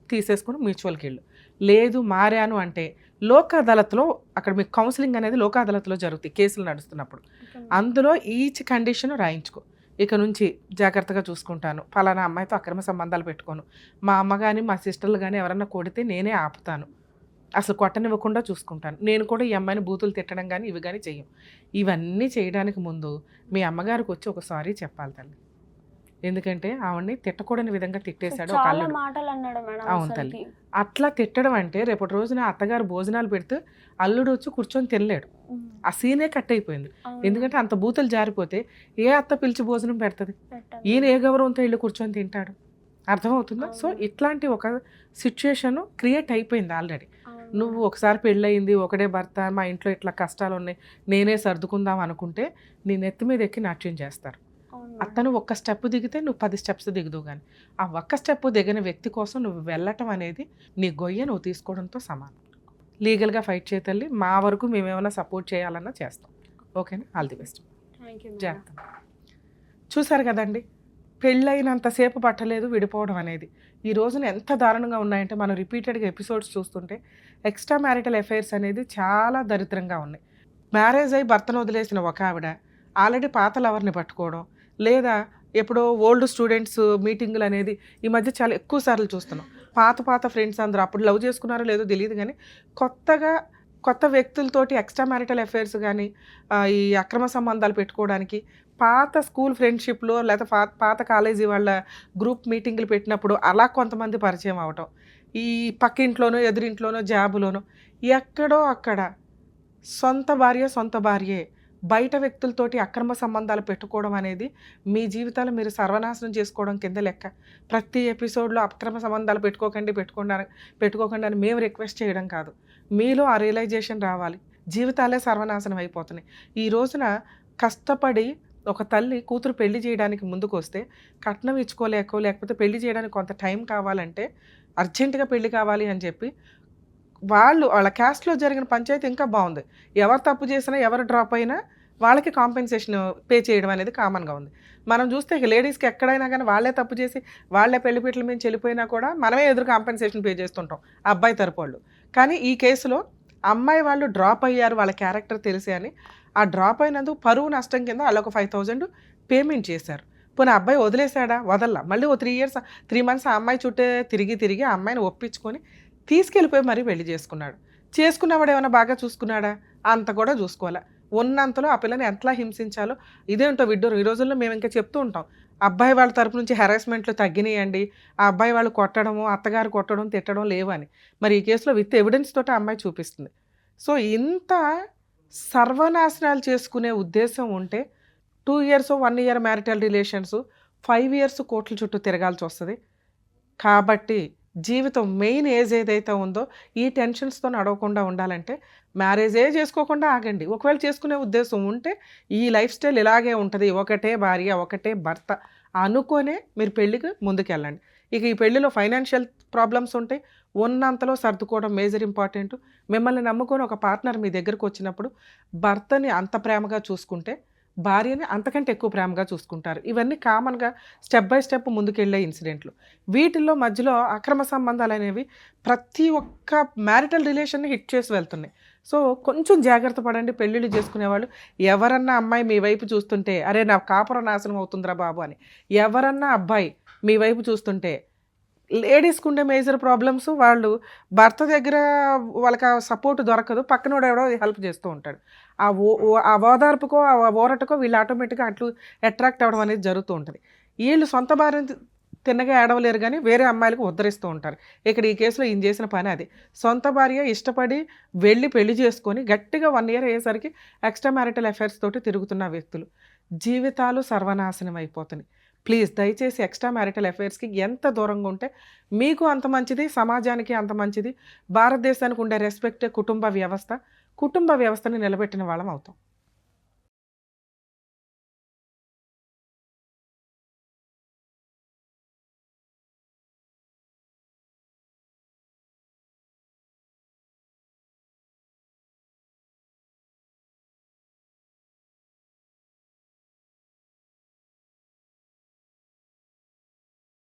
తీసేసుకుని మ్యూచువల్కి వెళ్ళు. లేదు మారాను అంటే లోక్ అదాలత్లో, అక్కడ మీకు కౌన్సిలింగ్ అనేది లోక్ అదాలత్లో జరుగుతాయి కేసులు నడుస్తున్నప్పుడు. Okay madam. అందులో ఈచ్ కండిషన్ రాయించుకో. ఇక నుంచి జాగ్రత్తగా చూసుకుంటాను, ఫలానా అమ్మాయితో అక్రమ సంబంధాలు పెట్టుకోను, మా అమ్మ కానీ మా సిస్టర్లు కానీ ఎవరన్నా కొడితే నేనే ఆపుతాను, అసలు కొట్టనివ్వకుండా చూసుకుంటాను, నేను కూడా ఈ అమ్మాయిని బూతులు తిట్టడం కానీ ఇవి కానీ చెయ్యం. ఇవన్నీ చేయడానికి ముందు మీ అమ్మగారికి వచ్చి ఒక సారీ చెప్పాలి తల్లి. ఎందుకంటే ఆవిడ్ని తిట్టకూడని విధంగా తిట్టేశాడు ఒక చాలా అల్లుడు. మాటలు అన్నాడు మేడం. అవును అసలుకి. తల్లి. అట్లా తిట్టడం అంటే రేపటి రోజున అత్తగారు భోజనాలు పెడితే అల్లుడు వచ్చి కూర్చొని తినలేడు. ఉమ్, ఆ సీనే కట్ అయిపోయింది. అవును. ఎందుకంటే అంత బూతులు జారిపోతే ఏ అత్త పిలిచి భోజనం పెడుతుంది? పెట్టాలి. ఈయన ఏ గౌరవంతో ఇల్లు కూర్చొని తింటాడు? అర్థమవుతుందా? సో అవును. ఇట్లాంటి ఒక సిచ్యుయేషన్ క్రియేట్ అయిపోయింది ఆల్రెడీ. అవును. నువ్వు ఒకసారి పెళ్ళయింది, ఒకటే భర్త, మా ఇంట్లో ఇట్లా కష్టాలు ఉన్నాయి, నేనే సర్దుకుందాం అనుకుంటే నీ నెత్తి మీద ఎక్కి నాట్యం చేస్తారు. అవును మేడం. అతను ఒక్క స్టెప్ దిగితే నువ్వు 10 steps దిగుదు. కానీ ఆ ఒక్క స్టెప్ దిగిన వ్యక్తి కోసం నువ్వు వెళ్ళటం అనేది నీ గొయ్య నువ్వు తీసుకోవడంతో సమానం. లీగల్గా ఫైట్ చేయతల్లి, మా వరకు మేమేమైనా సపోర్ట్ చేయాలన్నా చేస్తాం. ఓకేనా? All the best. Thank you madam. జాగ్రత్త. చూసారు కదండి, పెళ్ళైనంతసేపు పట్టలేదు విడిపోవడం అనేది. ఈ రోజున ఎంత దారుణంగా ఉన్నాయంటే మనం రిపీటెడ్గా ఎపిసోడ్స్ చూస్తుంటే ఎక్స్ట్రా మ్యారిటల్ అఫైర్స్ అనేది చాలా దరిద్రంగా ఉన్నాయి. మ్యారేజ్ అయ్యి భర్తను వదిలేసిన ఒక ఆవిడ ఆల్రెడీ పాత లవర్ని పట్టుకోవడం, లేదా ఎప్పుడో ఓల్డ్ స్టూడెంట్స్ మీటింగులు అనేది ఈ మధ్య చాలా ఎక్కువ సార్లు చూస్తున్నాం. పాత ఫ్రెండ్స్ అందరూ అప్పుడు లవ్ చేసుకున్నారో లేదో తెలియదు, కానీ కొత్త వ్యక్తులతోటి ఎక్స్ట్రా మ్యారిటల్ అఫైర్స్ కానీ ఈ అక్రమ సంబంధాలు పెట్టుకోవడానికి పాత స్కూల్ ఫ్రెండ్షిప్లో లేదా పాత కాలేజీ వాళ్ళ గ్రూప్ మీటింగులు పెట్టినప్పుడు అలా కొంతమంది పరిచయం అవటం, ఈ పక్కింట్లోనో ఎదురింట్లోనో జాబులోనో ఎక్కడో అక్కడ సొంత భార్యే బయట వ్యక్తులతోటి అక్రమ సంబంధాలు పెట్టుకోవడం అనేది మీ జీవితాలు మీరు సర్వనాశనం చేసుకోవడం కింద లెక్క. ప్రతి ఎపిసోడ్లో అక్రమ సంబంధాలు పెట్టుకోకండి అని మేము రిక్వెస్ట్ చేయడం కాదు, మీలో ఆ రియలైజేషన్ రావాలి. జీవితాలే సర్వనాశనం అయిపోతున్నాయి. ఈ రోజున కష్టపడి ఒక తల్లి కూతురు పెళ్లి చేయడానికి ముందుకు వస్తే కట్నం లేకపోతే పెళ్లి చేయడానికి కొంత టైం కావాలంటే అర్జెంటుగా పెళ్లి కావాలి అని చెప్పి వాళ్ళ క్యాస్ట్లో జరిగిన పంచాయతీ ఇంకా బాగుంది. ఎవరు తప్పు చేసినా ఎవరు డ్రాప్ అయినా వాళ్ళకి కాంపెన్సేషన్ పే చేయడం అనేది కామన్గా ఉంది. మనం చూస్తే ఇక లేడీస్కి ఎక్కడైనా కానీ వాళ్ళే తప్పు చేసి వాళ్ళే పెళ్లిపీటల మీద వెళ్ళిపోయినా కూడా మనమే ఎదురు కాంపెన్సేషన్ పే చేస్తుంటాం అబ్బాయి తరపు వాళ్ళు. కానీ ఈ కేసులో అమ్మాయి వాళ్ళు డ్రాప్ అయ్యారు, వాళ్ళ క్యారెక్టర్ తెలిసి అని ఆ డ్రాప్ అయినందుకు పరువు నష్టం కింద వాళ్ళొక 5,000 పేమెంట్ చేశారు. పోనీ ఆ అబ్బాయి వదిలేశాడా? వదల్లా. మళ్ళీ ఓ 3 మంత్స్ ఆ అమ్మాయి చుట్టే తిరిగి ఆ అమ్మాయిని ఒప్పించుకొని తీసుకెళ్ళిపోయి మరీ పెళ్లి చేసుకున్నాడు. చేసుకున్నవాడు ఏమైనా బాగా చూసుకున్నాడా? అంత కూడా చూసుకోవాలా. ఉన్నంతలో ఆ పిల్లని ఎట్లా హింసించాలో ఇదేంటో విడ్డూరం. ఈ రోజుల్లో మేము ఇంకా చెప్తూ ఉంటాం. అబ్బాయి వాళ్ళ తరపు నుంచి హెరాస్మెంట్లు తగ్గినాయండి. ఆ అబ్బాయి వాళ్ళు కొట్టడము, అత్తగారు కొట్టడం, తిట్టడం లేవని. మరి ఈ కేసులో విత్ ఎవిడెన్స్ తోటి ఆ అమ్మాయి చూపిస్తుంది. సో ఇంత సర్వనాశనాలు చేసుకునే ఉద్దేశం ఉంటే 2 years 1 year marital relations 5 years కోర్టుల చుట్టూ తిరగాల్సి వస్తుంది. కాబట్టి జీవితం మెయిన్ ఏజ్ ఏదైతే ఉందో ఈ టెన్షన్స్తో నడవకుండా ఉండాలంటే మ్యారేజే చేసుకోకుండా ఆగండి. ఒకవేళ చేసుకునే ఉద్దేశం ఉంటే ఈ లైఫ్ స్టైల్ ఇలాగే ఉంటుంది, ఒకటే భార్య ఒకటే భర్త అనుకోనే మీరు పెళ్ళికి ముందుకెళ్ళండి. ఇక ఈ పెళ్ళిలో ఫైనాన్షియల్ ప్రాబ్లమ్స్ ఉంటాయి, ఉన్నంతలో సర్దుకోవడం మేజర్ ఇంపార్టెంట్. మిమ్మల్ని నమ్ముకొని ఒక పార్ట్నర్ మీ దగ్గరకు వచ్చినప్పుడు భర్తని అంత ప్రేమగా చూసుకుంటే భార్యని అంతకంటే ఎక్కువ ప్రేమగా చూసుకుంటారు. ఇవన్నీ కామన్గా స్టెప్ బై స్టెప్ ముందుకెళ్ళే ఇన్సిడెంట్లు. వీటిల్లో మధ్యలో అక్రమ సంబంధాలు అనేవి ప్రతి ఒక్క మ్యారిటల్ రిలేషన్ని హిట్ చేసి వెళ్తున్నాయి. సో కొంచెం జాగ్రత్త పడండి పెళ్ళిళ్ళు చేసుకునేవాళ్ళు. ఎవరన్నా అమ్మాయి మీ వైపు చూస్తుంటే అరే నా కాపురం నాశనం అవుతుందిరా బాబు అని, ఎవరన్నా అబ్బాయి మీ వైపు చూస్తుంటే లేడీస్కి ఉండే మేజర్ ప్రాబ్లమ్స్ వాళ్ళు భర్త దగ్గర వాళ్ళకి ఆ సపోర్ట్ దొరకదు, పక్కనోడు ఎవడో హెల్ప్ చేస్తూ ఉంటాడు. ఆ ఓదార్పుకో ఆ ఊరటకో వీళ్ళు ఆటోమేటిక్గా అట్లు అట్రాక్ట్ అవ్వడం అనేది జరుగుతూ ఉంటుంది. వీళ్ళు సొంత భార్యని తిన్నగా ఏడవలేరు కానీ వేరే అమ్మాయిలకు ఉద్ధరిస్తూ ఉంటారు. ఇక్కడ ఈ కేసులో ఈయన చేసిన పని అది. సొంత భార్య ఇష్టపడి వెళ్ళి పెళ్లి చేసుకొని గట్టిగా 1 ఇయర్ అయ్యేసరికి ఎక్స్ట్రా మ్యారిటల్ అఫైర్స్ తోటి తిరుగుతున్న వ్యక్తులు జీవితాలు సర్వనాశనం అయిపోతున్నాయి. ప్లీజ్ దయచేసి ఎక్స్ట్రా మ్యారిటల్ అఫైర్స్కి ఎంత దూరంగా ఉంటే మీకు అంత మంచిది, సమాజానికి అంత మంచిది. భారతదేశానికి ఉండే రెస్పెక్ట్ కుటుంబ వ్యవస్థని నిలబెట్టిన వాళ్ళం అవుతాం.